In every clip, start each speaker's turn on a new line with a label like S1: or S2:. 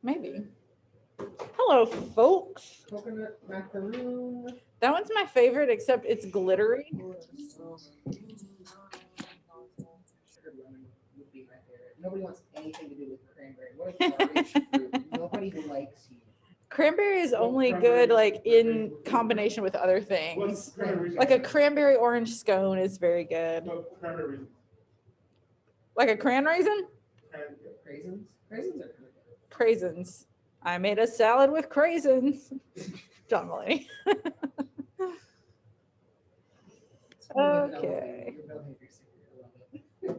S1: Maybe. Hello, folks.
S2: Coconut macaroon.
S1: That one's my favorite, except it's glittery.
S2: Sugar lemon would be my favorite. Nobody wants anything to do with cranberry. What a garbage fruit. Nobody likes you.
S1: Cranberry is only good like in combination with other things. Like a cranberry orange scone is very good. Like a cran raisin?
S2: Craisins? Craisins are kind of good.
S1: Craisins. I made a salad with craisins. John Mulaney. Okay.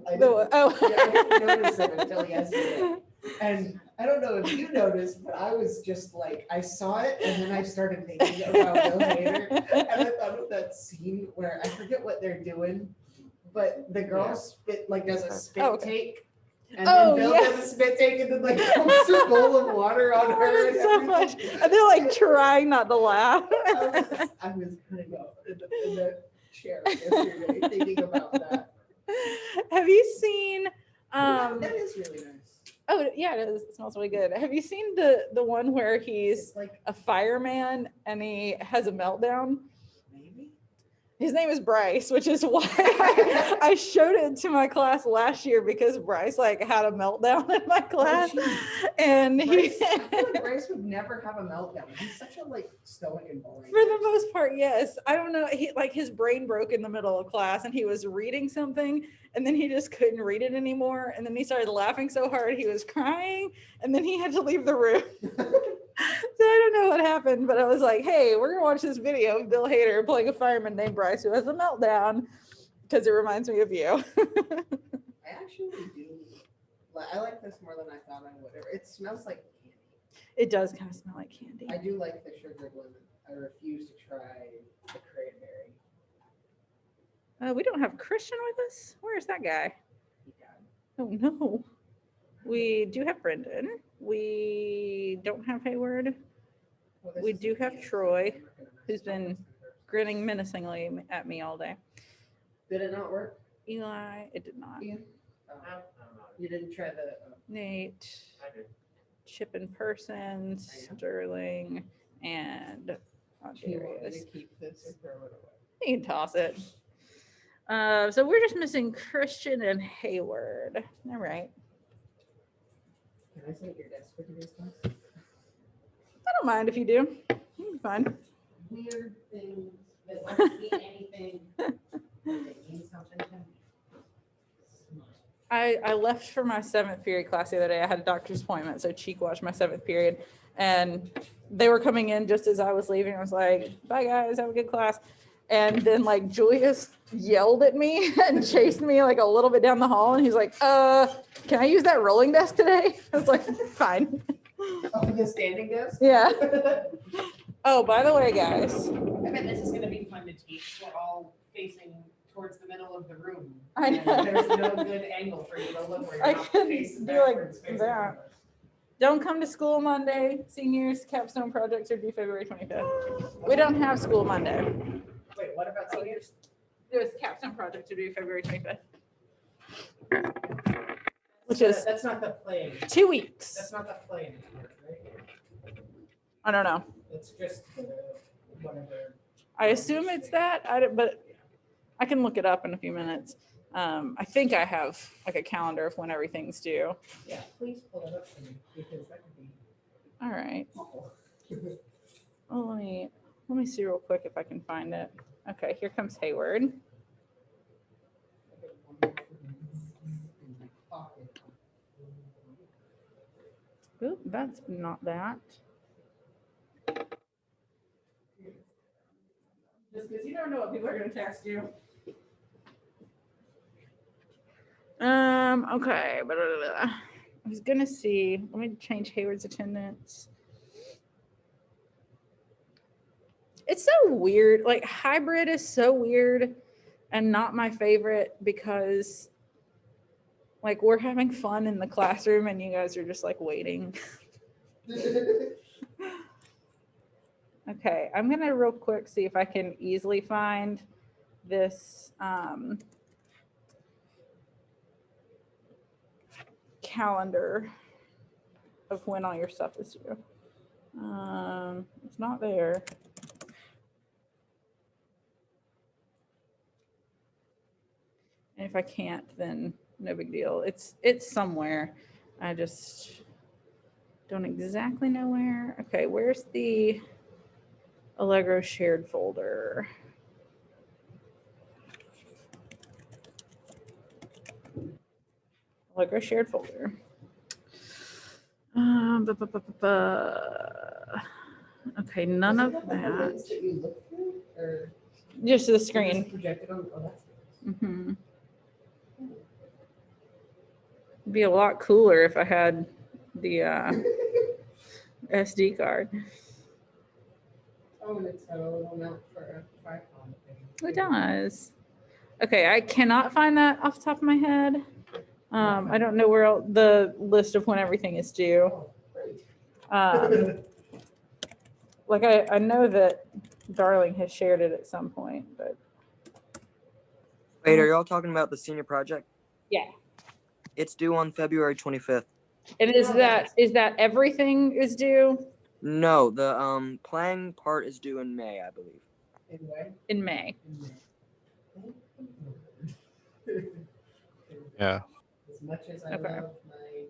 S2: I didn't notice it until yesterday. And I don't know if you noticed, but I was just like, I saw it and then I started thinking about Bill Hader. And I thought of that scene where I forget what they're doing, but the girl spit like does a spit take. And then Bill does a spit take and then like pumps a bowl of water on her. And
S1: so much. And they're like trying not to laugh.
S2: I was kind of in the chair yesterday thinking about that.
S1: Have you seen
S2: that is really nice.
S1: Oh yeah, it is. It smells really good. Have you seen the one where he's like a fireman and he has a meltdown?
S2: Maybe.
S1: His name is Bryce, which is why I showed it to my class last year because Bryce like had a meltdown in my class, and
S2: I feel like Bryce would never have a meltdown. He's such a like stoic and boring.
S1: For the most part, yes. I don't know. He like his brain broke in the middle of class, and he was reading something, and then he just couldn't read it anymore, and then he started laughing so hard he was crying, and then he had to leave the room. So I don't know what happened, but I was like, hey, we're gonna watch this video of Bill Hader playing a fireman named Bryce who has a meltdown because it reminds me of you.
S2: I actually do. I like this more than I thought I would. It smells like candy.
S1: It does kind of smell like candy.
S2: I do like the sugared lemon. I refuse to try the cranberry.
S1: We don't have Christian with us. Where is that guy? Oh no. We do have Brendan. We don't have Hayward.
S2: Well,
S1: We do have Troy, who's been grinning menacingly at me all day.
S2: Did it not work?
S1: Eli, it did not.
S2: Ian? You didn't try the.
S1: Nate,
S3: I did.
S1: Chip in person, Sterling, and
S2: Do you want me
S1: Darius.
S2: to keep this or throw it away?
S1: You can toss it. So we're just missing Christian and Hayward. All right.
S2: Can I sit at your desk for today's class?
S1: I don't mind if you do. You'll be fine.
S2: Weird things that don't mean anything. They mean something to me.
S1: I left for my 7th period class the other day. I had a doctor's appointment, so Cheek watched my 7th period. And they were coming in just as I was leaving. I was like, bye guys, have a good class. And then like Julius yelled at me and chased me like a little bit down the hall. And he's like, can I use that rolling desk today? I was like, fine.
S2: Oh, the standing desk?
S1: Yeah. Oh, by the way, guys.
S4: I bet this is going to be fun to teach. We're all facing towards the middle of the room.
S1: I know.
S4: And there's no good angle for you to look where you're
S1: I
S4: not
S1: couldn't
S4: facing
S1: do like
S4: backwards, facing
S1: that.
S4: forward.
S1: Don't come to school Monday. Seniors, capstone projects are due February 25th. We don't have school Monday.
S4: Wait, what about seniors?
S1: There's capstone projects are due February 25th. Which
S4: So
S1: is
S4: that's not the play.
S1: 2 weeks.
S4: That's not the play anymore, right?
S1: I don't know.
S4: It's just whatever.
S1: I assume it's that, but I can look it up in a few minutes. I think I have like a calendar of when everything's due.
S4: Yeah, please pull it up for me because that could be
S1: All right.
S4: awful.
S1: Oh, let me see real quick if I can find it. Okay, here comes Hayward. Oop, that's not that. Just because you never know what people are going to text you. Okay. Blah, blah, blah. I was going to see. Let me change Hayward's attendance. It's so weird. Like hybrid is so weird and not my favorite because like we're having fun in the classroom and you guys are just like waiting. Okay, I'm gonna real quick see if I can easily find this calendar of when all your stuff is due. It's not there. And if I can't, then no big deal. It's somewhere. I just don't exactly know where. Okay, where's the Allegro shared folder? Allegro shared folder. Okay, none of that.
S2: You look through, or
S1: Just the
S2: is it
S1: screen.
S2: projected on? Oh, that's
S1: Mm-hmm. It'd be a lot cooler if I had the SD card.
S2: Oh, and it's got a little mount for a tripod thing.
S1: It does. Okay, I cannot find that off the top of my head. I don't know where the list of when everything is due.
S2: Oh, great.
S1: Like I know that Darling has shared it at some point, but
S3: Wait, are y'all talking about the senior project?
S1: yeah.
S3: It's due on February 25th.
S1: And is that everything is due
S3: No, the playing part is due in May, I believe.
S2: Anyway.
S1: in May?
S5: Yeah.
S2: As much as I
S1: Okay.
S2: love my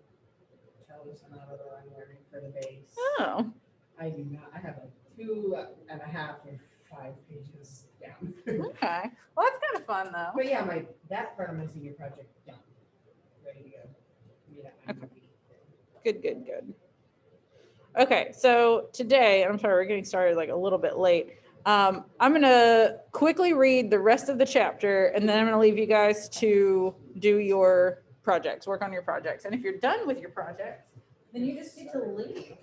S2: cello sonata that I'm learning for the bass,
S1: Oh,
S2: I do not. I have a 2.5 or 5 pages down.
S1: okay. Well, that's kind of fun though.
S2: But yeah, that part of my senior project done, ready to go. Yeah.
S1: Okay. Good. Okay, so today, I'm sorry, we're getting started like a little bit late. I'm gonna quickly read the rest of the chapter, and then I'm gonna leave you guys to do your projects, work on your projects. And if you're done with your projects, then you just get to leave.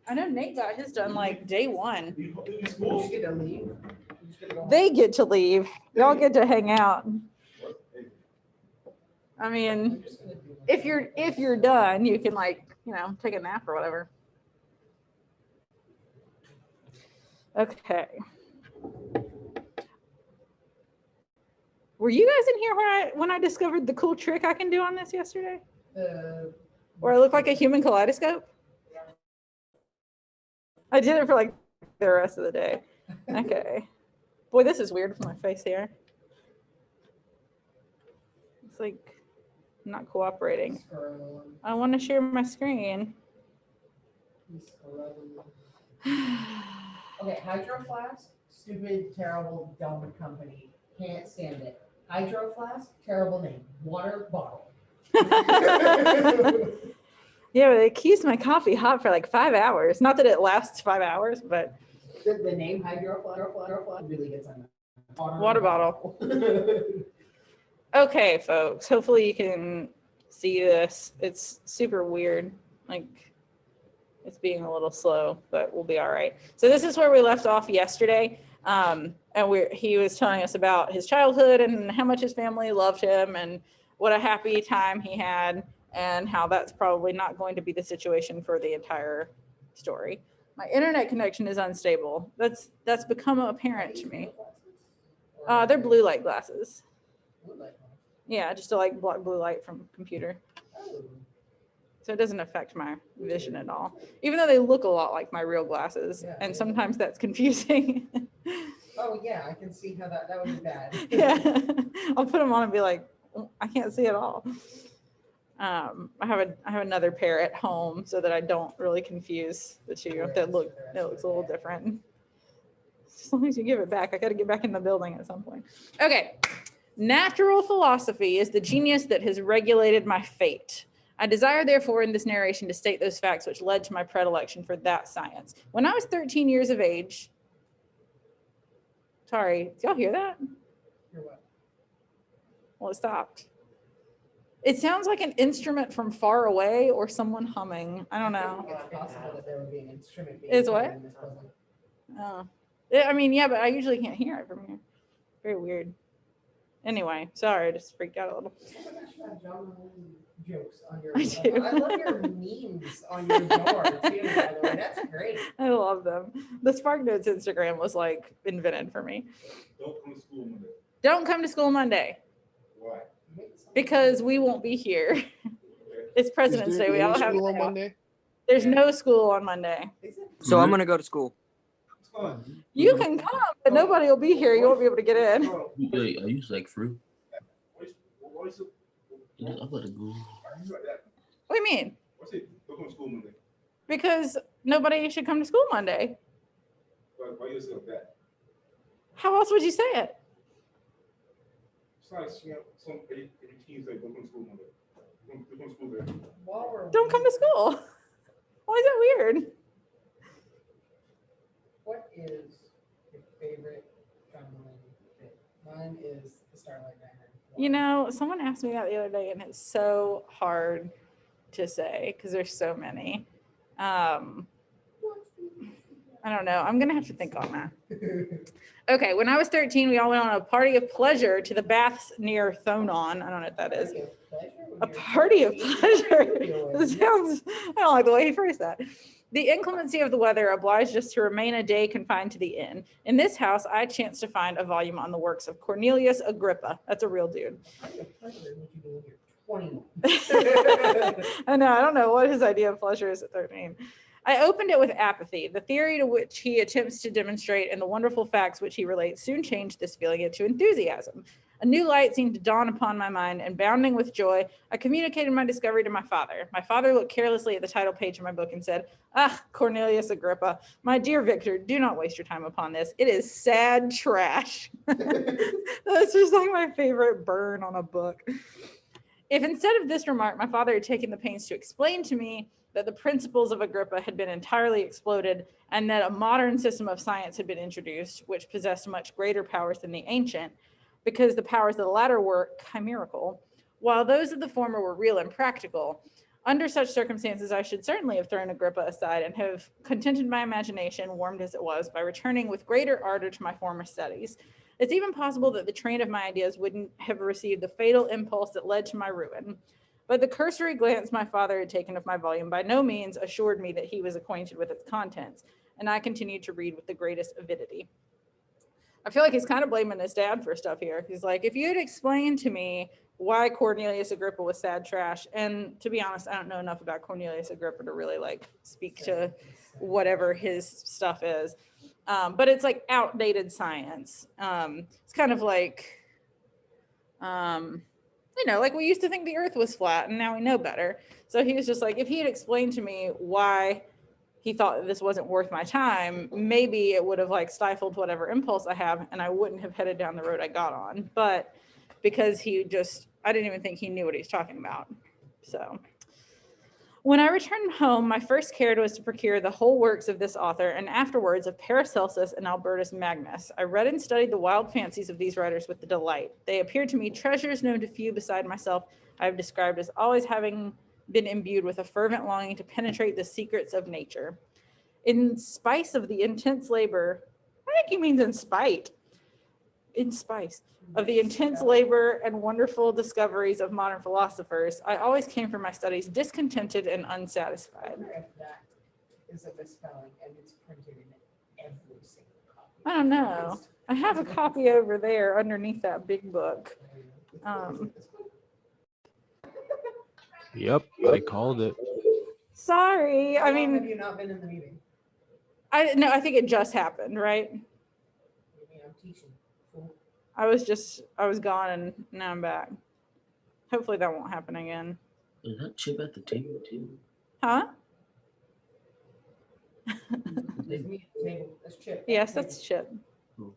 S1: I know Nate got his done like day one.
S2: You just get to leave. You just get to go home.
S1: They get to leave. Y'all get to hang out. I mean,
S2: I'm just gonna do my
S1: if you're done, you can like, take a nap or whatever. Okay. Were you guys in here when I discovered the cool trick I can do on this yesterday? Where I look like a human kaleidoscope? I did it for like the rest of the day. Okay. Boy, this is weird with my face here. It's like not cooperating.
S2: Scrolling,
S1: I want to share my screen.
S2: scrolling. Okay, Hydro Flask, stupid, terrible, dumb company. Can't stand it. Hydro Flask, terrible name. Water bottle.
S1: Yeah, but it keeps my coffee hot for like 5 hours. Not that it lasts 5 hours, but
S2: The name Hydro Flask really gets on my
S1: Water bottle. Okay, folks. Hopefully you can see this. It's super weird. Like it's being a little slow, but we'll be all right. So this is where we left off yesterday. And he was telling us about his childhood and how much his family loved him and what a happy time he had and how that's probably not going to be the situation for the entire story. My internet connection is unstable. That's become apparent to me. They're blue light glasses. Yeah, just to like block blue light from computer. So it doesn't affect my vision at all, even though they look a lot like my real glasses.
S2: Yeah.
S1: And sometimes that's confusing.
S2: Oh yeah, I can see how that would be bad.
S1: Yeah, I'll put them on and be like, "Oh, I can't see at all." I have another pair at home so that I don't really confuse the two. That looks a little different. As long as you give it back, I got to get back in the building at some point. Okay. Natural philosophy is the genius that has regulated my fate. I desire, therefore, in this narration to state those facts which led to my predilection for that science. When I was 13 years of age, sorry, did y'all hear that?
S2: You're what?
S1: Well, it stopped. It sounds like an instrument from far away or someone humming. I don't know.
S2: It's possible that there would be an instrument.
S1: Is
S2: played
S1: what?
S2: in this building.
S1: Oh. I mean, yeah, but I usually can't hear it from here. Very weird. Anyway, sorry, I just freaked out a little.
S2: Oh my gosh, you have John Mulaney jokes on your.
S1: I do.
S2: I love your memes on your door too. By the way, that's great.
S1: I love them. The Spark Notes Instagram was like invented for me.
S5: Don't come to school Monday.
S1: Don't come to school Monday
S5: Why?
S1: because we won't be here. It's President's Day. We all have.
S6: school on Monday.
S1: There's no school on Monday.
S3: So I'm gonna go to school.
S5: It's fun.
S1: You can come, but nobody will be here. You won't be able to get in.
S5: Oh,
S7: Yeah, I use like fruit.
S5: why is it?
S7: Yeah, I gotta go.
S5: Why are you like that?
S1: What do you mean?
S5: What's it? Don't come to school Monday.
S1: Because nobody should come to school Monday.
S5: Why you say like that?
S1: How else would you say it?
S5: It's like some every team say don't come to school Monday. Don't come to school there.
S1: Don't come to school. Why is that weird?
S2: What is your favorite John Mulaney bit? Mine is the Starlight Diner.
S1: You know, someone asked me that the other day, and it's so hard to say because there's so many. I don't know. I'm gonna have to think on that. Okay, when I was 13, we all went on a party of pleasure to the baths near Thonon. I don't know what that is. A party of pleasure. It sounds, I don't like the way he phrased that. The inclemency of the weather obliged us to remain a day confined to the inn. In this house, I chanced to find a volume on the works of Cornelius Agrippa. That's a real dude. I know, I don't know what his idea of pleasure is at 13. I opened it with apathy. The theory to which he attempts to demonstrate and the wonderful facts which he relates soon changed this feeling into enthusiasm. A new light seemed to dawn upon my mind, and bounding with joy, I communicated my discovery to my father. My father looked carelessly at the title page of my book and said, "Ah, Cornelius Agrippa, my dear Victor, do not waste your time upon this. It is sad trash." That's just like my favorite burn on a book. If instead of this remark, my father had taken the pains to explain to me that the principles of Agrippa had been entirely exploded and that a modern system of science had been introduced, which possessed much greater powers than the ancient, because the powers of the latter were chimerical, while those of the former were real and practical. Under such circumstances, I should certainly have thrown Agrippa aside and have contented my imagination, warmed as it was, by returning with greater ardor to my former studies. It's even possible that the train of my ideas wouldn't have received the fatal impulse that led to my ruin. But the cursory glance my father had taken of my volume by no means assured me that he was acquainted with its contents, and I continued to read with the greatest avidity. I feel like he's kind of blaming his dad for stuff here. He's like, if you had explained to me why Cornelius Agrippa was sad trash, and to be honest, I don't know enough about Cornelius Agrippa to really like speak to whatever his stuff is. But it's like outdated science. It's kind of like, you know, like we used to think the earth was flat and now we know better. So he was just like, if he had explained to me why he thought that this wasn't worth my time, maybe it would have like stifled whatever impulse I have and I wouldn't have headed down the road I got on. But because I didn't even think he knew what he was talking about. So when I returned home, my first care was to procure the whole works of this author and afterwards of Paracelsus and Albertus Magnus. I read and studied the wild fancies of these writers with delight. They appeared to me treasures known to few beside myself. I have described as always having been imbued with a fervent longing to penetrate the secrets of nature. In spite of the intense labor, I think he means in spite of the intense labor and wonderful discoveries of modern philosophers, I always came from my studies discontented and unsatisfied.
S2: I wonder if that is a misspelling and it's printed in every single copy.
S1: I don't know. I have a copy over there underneath that big book.
S6: Yep, I called it.
S1: Sorry.
S2: How
S1: I
S2: long
S1: mean,
S2: have you not been in the meeting?
S1: I think it just happened, right?
S2: Maybe I'm teaching. Cool.
S1: I was gone and now I'm back. Hopefully that won't happen again.
S7: Is that Chip at the table too?
S1: Huh?
S2: There's me at the table. That's Chip.
S1: Yes, that's Chip.
S7: Cool.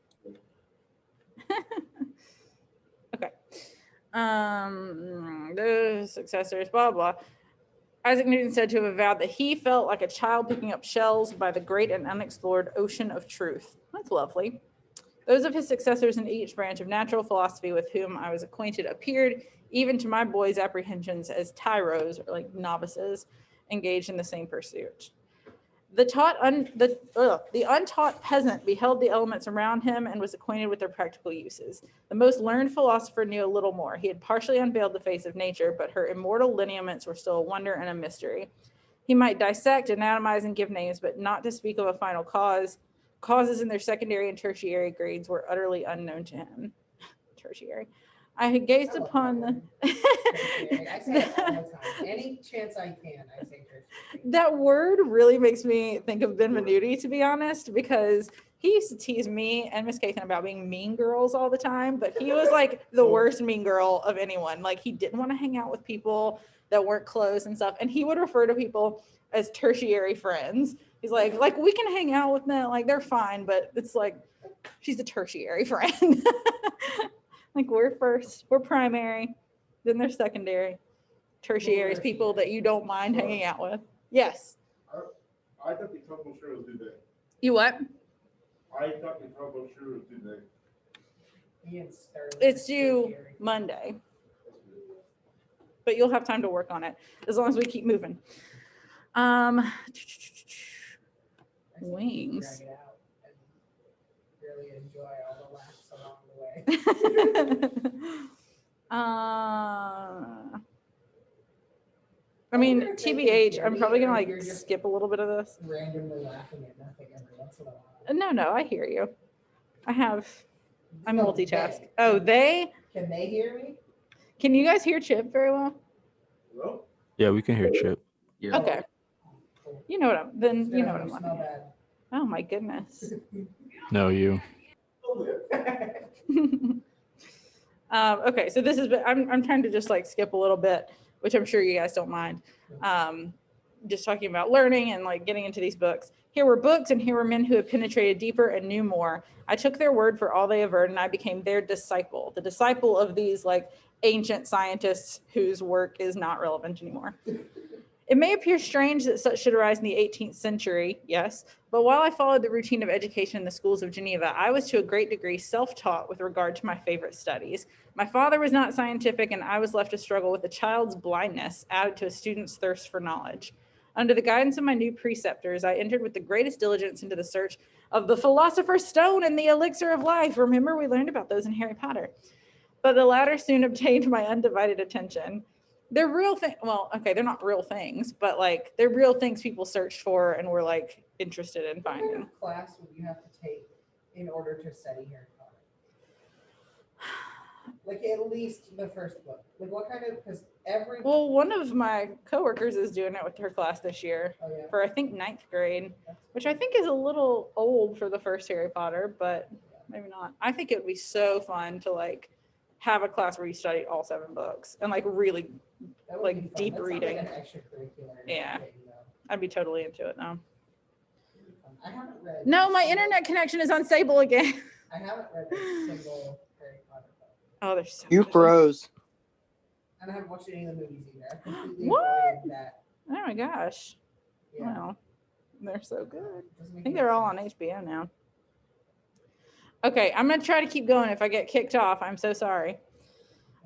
S1: Okay. The successors, blah, blah. Isaac Newton said to have avowed that he felt like a child picking up shells by the great and unexplored ocean of truth. That's lovely. Those of his successors in each branch of natural philosophy with whom I was acquainted appeared, even to my boys' apprehensions, as tyros, or like novices, engaged in the same pursuit. The untaught peasant beheld the elements around him and was acquainted with their practical uses. The most learned philosopher knew a little more. He had partially unveiled the face of nature, but her immortal lineaments were still a wonder and a mystery. He might dissect, anatomize, and give names, but not to speak of a final cause. Causes in their secondary and tertiary grades were utterly unknown to him. Tertiary. I had gazed upon the.
S2: Tertiary. I say it all the time. Any chance I can, I say tertiary.
S1: That word really makes me think of Benvenuti, to be honest, because he used to tease me and Miss Cathan about being mean girls all the time, but he was like the worst mean girl of anyone. Like, he didn't want to hang out with people that weren't close and stuff, and he would refer to people as tertiary friends. He's like we can hang out with them, like they're fine, but it's like she's a tertiary friend. Like, we're first, we're primary, then they're secondary. Tertiary is people that you don't mind hanging out with. Yes.
S5: I thought the trouble sure was today.
S1: You what?
S5: I thought the trouble sure was today.
S1: It's due Monday, but you'll have time to work on it as long as we keep moving. Wings.
S2: Drag it out and really enjoy all the laughs along the way.
S1: I mean,
S2: wonder if they can
S1: TBH,
S2: hear
S1: I'm
S2: me,
S1: probably gonna
S2: or
S1: like
S2: you're just
S1: skip a little bit of this.
S2: Randomly laughing at nothing every once in a while.
S1: No, I hear you. I'm
S2: No,
S1: multitask.
S2: they.
S1: Oh, they?
S2: Can they hear me?
S1: Can you guys hear Chip very well?
S5: Hello?
S6: Yeah, we can hear Chip.
S7: Yeah.
S1: Okay.
S2: Cool.
S1: You know what I'm
S2: You
S1: looking
S2: smell
S1: at. Oh my goodness.
S6: No, you.
S2: bad.
S1: Okay, so this is, I'm trying to just like skip a little bit, which I'm sure you guys don't mind. Just talking about learning and like getting into these books. Here were books and here were men who had penetrated deeper and knew more. I took their word for all they averred and I became their disciple, the disciple of these like ancient scientists whose work is not relevant anymore. It may appear strange that such should arise in the 18th century, yes, but while I followed the routine of education in the schools of Geneva, I was to a great degree self-taught with regard to my favorite studies. My father was not scientific and I was left to struggle with a child's blindness added to a student's thirst for knowledge. Under the guidance of my new preceptors, I entered with the greatest diligence into the search of the philosopher's stone and the elixir of life. Remember, we learned about those in Harry Potter. But the latter soon obtained my undivided attention. They're real things. Well, okay, they're not real things, but like they're real things people searched for and were like interested in
S2: What kind
S1: finding.
S2: of class would you have to take in order to study Harry Potter? Like at least the first book. Like what kind of? Because every.
S1: Well, one of my coworkers is doing it with her class this year
S2: Oh yeah.
S1: for I think 9th grade, which I think is a little old for the first Harry Potter, but maybe not. I think it would be so fun to like have a class where you study all 7 books and like really,
S2: That would
S1: like,
S2: be fun.
S1: deep
S2: That sounds
S1: reading.
S2: Like an extracurricular.
S1: Yeah.
S2: thing, though.
S1: I'd be totally into it now.
S2: I haven't read.
S1: No, my internet connection is unstable again.
S2: I haven't read a single Harry Potter book,
S1: Oh, there's so
S3: You
S1: good.
S3: pros.
S2: and I haven't watched any of the movies either. I completely
S1: What?
S2: avoided that.
S1: Oh my gosh.
S2: Yeah.
S1: Wow. They're so good.
S2: Doesn't
S1: I
S2: make
S1: think
S2: any
S1: they're all on
S2: sense.
S1: HBO now. Okay, I'm gonna try to keep going. If I get kicked off, I'm so sorry.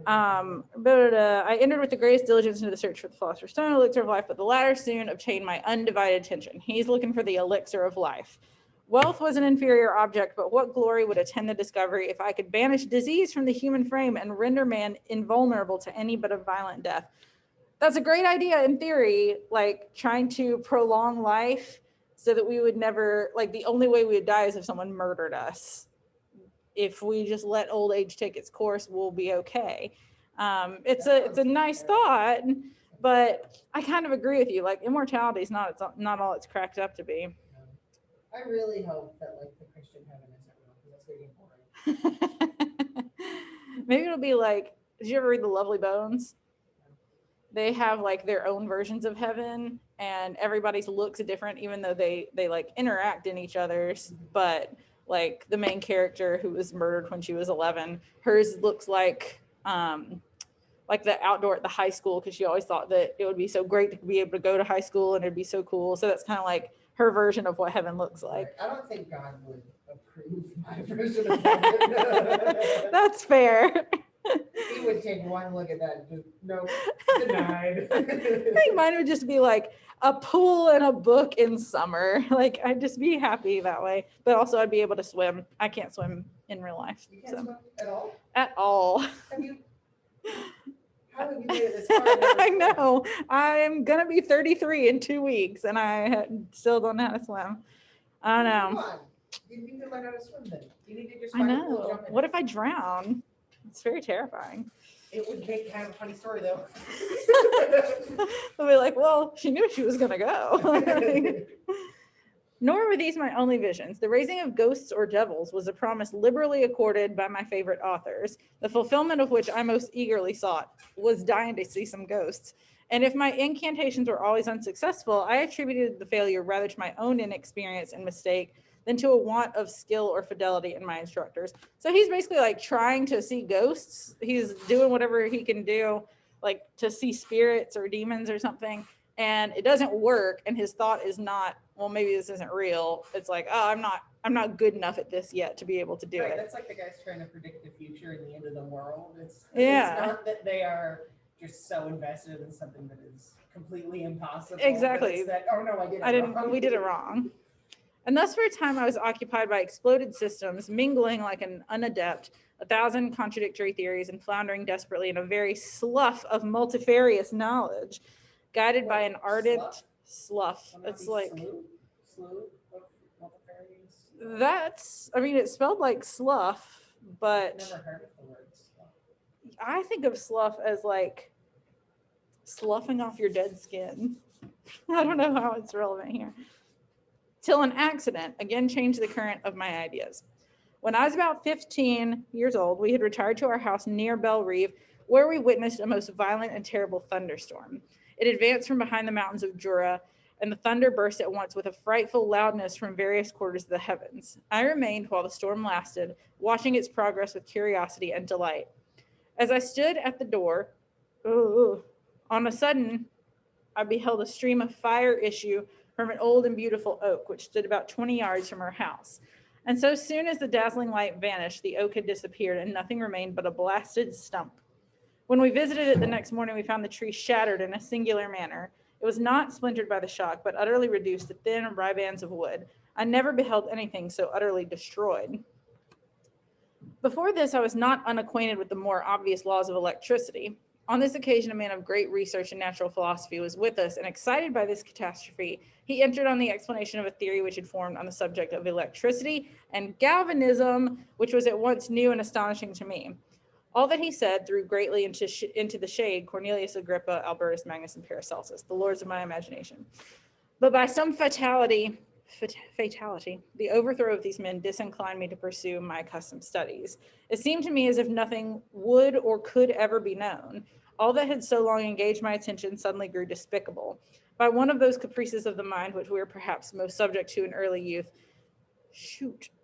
S1: I entered with the greatest diligence into the search for the philosopher's stone, elixir of life, but the latter soon obtained my undivided attention. He's looking for the elixir of life. Wealth was an inferior object, but what glory would attend the discovery if I could banish disease from the human frame and render man invulnerable to any but a violent death? That's a great idea in theory, like trying to prolong life so that we would never, like the only way we would die is if someone murdered us. If we just let old age take its course, we'll be okay. It's a nice thought, but I kind of agree with you. Like immortality is not all it's cracked up to be.
S2: I really hope that like the Christian heaven isn't real because that's gonna be boring.
S1: Maybe it'll be like, did you ever read The Lovely Bones? They have like their own versions of heaven and everybody's looks different, even though they like interact in each other's, but like the main character who was murdered when she was 11, hers looks like the outdoor at the high school, because she always thought that it would be so great to be able to go to high school and it'd be so cool. So that's kind of like her version of what heaven looks like.
S2: I don't think God would approve my version of heaven.
S1: That's fair.
S2: He would take one look at that and just, nope, denied.
S1: I think mine would just be like a pool and a book in summer. Like I'd just be happy that way. But also I'd be able to swim. I can't swim in real life.
S2: You can't
S1: So
S2: swim at all?
S1: at all.
S2: Have you? How have you made it this far? and never
S1: I
S2: swum?
S1: know. I'm gonna be 33 in 2 weeks and I still don't know how to swim. I don't
S2: Come
S1: know.
S2: on. You need to learn how to swim then. You need to just
S1: I
S2: find a pool,
S1: know.
S2: jump in
S1: What
S2: it.
S1: if I drown? It's very terrifying.
S2: It would make kind of a funny story though.
S1: I'll be like, well, she knew she was gonna go. Nor were these my only visions. The raising of ghosts or devils was a promise liberally accorded by my favorite authors, the fulfillment of which I most eagerly sought, was dying to see some ghosts. And if my incantations were always unsuccessful, I attributed the failure rather to my own inexperience and mistake than to a want of skill or fidelity in my instructors. So he's basically like trying to see ghosts. He's doing whatever he can do, like to see spirits or demons or something. And it doesn't work. And his thought is not, well, maybe this isn't real. It's like, oh, I'm not good enough at this yet to be able to do
S2: Right,
S1: it.
S2: that's like the guys trying to predict the future and the end of the world. It's not that they are just so invested in something that is completely impossible. but
S1: Exactly.
S2: it's that, oh no, I did it wrong.
S1: We did it wrong. And thus for a time I was occupied by exploded systems, mingling like an unadept, 1,000 contradictory theories and floundering desperately in a very slough of multifarious knowledge, guided by
S2: Wait,
S1: an ardent
S2: slough?
S1: slough.
S2: Will that
S1: It's
S2: be
S1: like,
S2: slew of multifarious?
S1: that's, I mean, it's spelled like slough, but
S2: Never heard of the word slough.
S1: I think of slough as like sloughing off your dead skin. I don't know how it's relevant here. Till an accident again changed the current of my ideas. When I was about 15 years old, we had retired to our house near Belle Reve, where we witnessed a most violent and terrible thunderstorm. It advanced from behind the mountains of Jura, and the thunder burst at once with a frightful loudness from various quarters of the heavens. I remained while the storm lasted, watching its progress with curiosity and delight. As I stood at the door, on a sudden, I beheld a stream of fire issue from an old and beautiful oak, which stood about 20 yards from our house. And so soon as the dazzling light vanished, the oak had disappeared and nothing remained but a blasted stump. When we visited it the next morning, we found the tree shattered in a singular manner. It was not splintered by the shock, but utterly reduced to thin ribands of wood. I never beheld anything so utterly destroyed. Before this, I was not unacquainted with the more obvious laws of electricity. On this occasion, a man of great research in natural philosophy was with us, and excited by this catastrophe, he entered on the explanation of a theory which had formed on the subject of electricity and galvanism, which was at once new and astonishing to me. All that he said threw greatly into the shade Cornelius Agrippa, Albertus Magnus, and Paracelsus, the lords of my imagination. But by some fatality, the overthrow of these men disinclined me to pursue my accustomed studies. It seemed to me as if nothing would or could ever be known. All that had so long engaged my attention suddenly grew despicable. By one of those caprices of the mind which we are perhaps most subject to in early youth,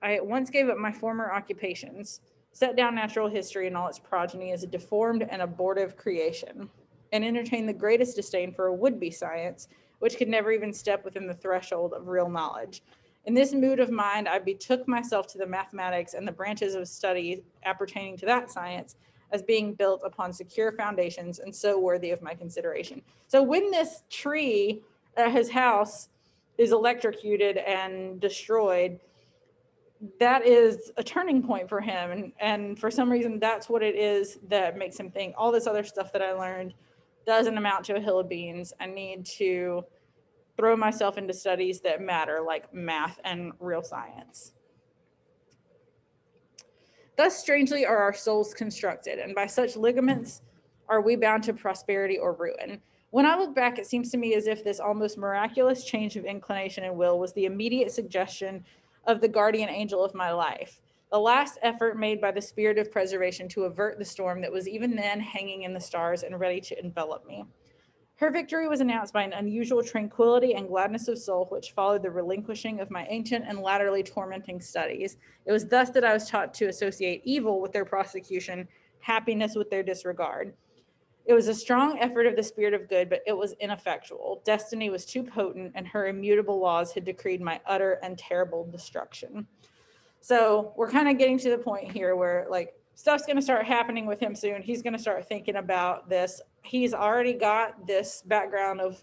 S1: I at once gave up my former occupations, set down natural history and all its progeny as a deformed and abortive creation, and entertained the greatest disdain for a would-be science, which could never even step within the threshold of real knowledge. In this mood of mind, I betook myself to the mathematics and the branches of study appertaining to that science as being built upon secure foundations and so worthy of my consideration. So when this tree at his house is electrocuted and destroyed, that is a turning point for him. And for some reason, that's what it is that makes him think all this other stuff that I learned doesn't amount to a hill of beans. I need to throw myself into studies that matter, like math and real science. Thus, strangely, are our souls constructed, and by such ligaments are we bound to prosperity or ruin. When I look back, it seems to me as if this almost miraculous change of inclination and will was the immediate suggestion of the guardian angel of my life, the last effort made by the spirit of preservation to avert the storm that was even then hanging in the stars and ready to envelop me. Her victory was announced by an unusual tranquility and gladness of soul which followed the relinquishing of my ancient and latterly tormenting studies. It was thus that I was taught to associate evil with their prosecution, happiness with their disregard. It was a strong effort of the spirit of good, but it was ineffectual. Destiny was too potent, and her immutable laws had decreed my utter and terrible destruction. So we're kind of getting to the point here where, like, stuff's going to start happening with him soon. He's going to start thinking about this. He's already got this background of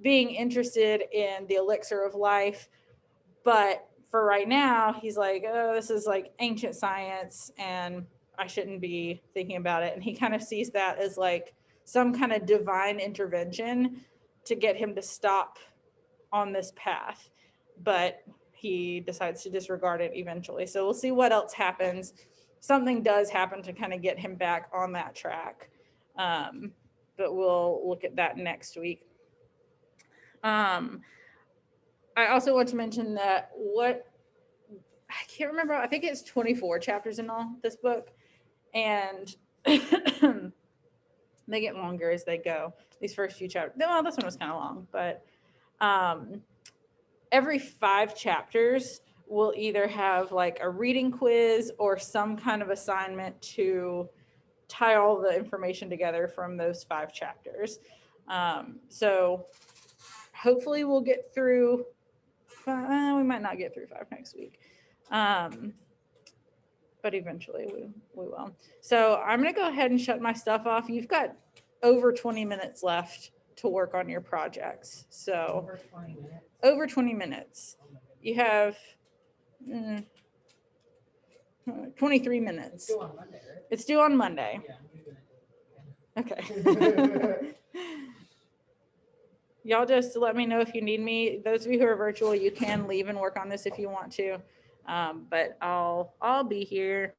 S1: being interested in the elixir of life, but for right now, he's like, oh, this is like ancient science and I shouldn't be thinking about it. And he kind of sees that as like some kind of divine intervention to get him to stop on this path. But he decides to disregard it eventually. So we'll see what else happens. Something does happen to kind of get him back on that track. But we'll look at that next week. I also want to mention that I can't remember, I think it's 24 chapters in all, this book. And they get longer as they go. These first few chapters, well, this one was kind of long, but every 5 chapters will either have like a reading quiz or some kind of assignment to tie all the information together from those 5 chapters. So hopefully we'll get through, we might not get through 5 next week. But eventually we will. So I'm going to go ahead and shut my stuff off. You've got over 20 minutes left to work on your projects. So
S4: Over 20 minutes.
S1: over 20 minutes. You have 23 minutes.
S4: It's due on Monday, right?
S1: It's due on Monday.
S4: Yeah, I'm doing it.
S1: Okay. Y'all just let me know if you need me. Those of you who are virtual, you can leave and work on this if you want to. But I'll be here.